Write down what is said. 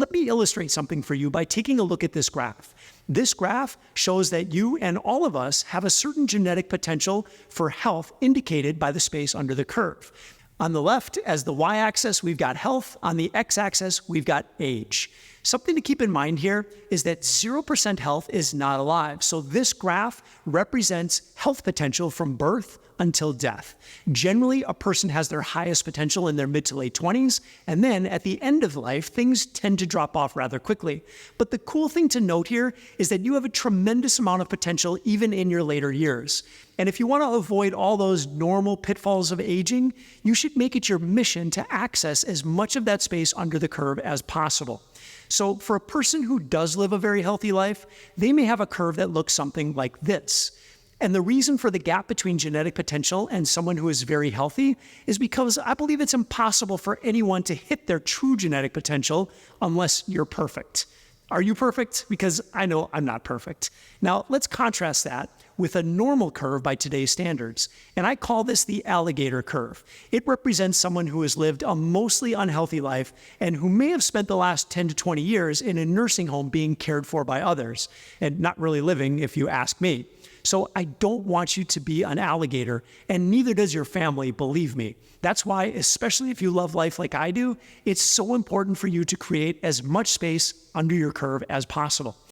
let me illustrate something for you by taking a look at this graph. This graph shows that you and all of us have a certain genetic potential for health indicated by the space under the curve. On the left, as the y-axis, we've got health. On the x-axis, we've got age. Something to keep in mind here is that 0% health is not alive. So this graph represents health potential from birth until death. Generally, a person has their highest potential in their mid to late 20s, and then at the end of life, things tend to drop off rather quickly. But the cool thing to note here is that you have a tremendous amount of potential even in your later years. And if you want to avoid all those normal pitfalls of aging, you should make it your mission to access as much of that space under the curve as possible. So for a person who does live a very healthy life, they may have a curve that looks something like this. And the reason for the gap between genetic potential and someone who is very healthy is because I believe it's impossible for anyone to hit their true genetic potential unless you're perfect. Are you perfect? Because I know I'm not perfect. Now, let's contrast that with a normal curve by today's standards. And I call this the alligator curve. It represents someone who has lived a mostly unhealthy life and who may have spent the last 10 to 20 years in a nursing home being cared for by others, and not really living, if you ask me. So I don't want you to be an alligator, and neither does your family, believe me. That's why, especially if you love life like I do, it's so important for you to create as much space under your curve as possible.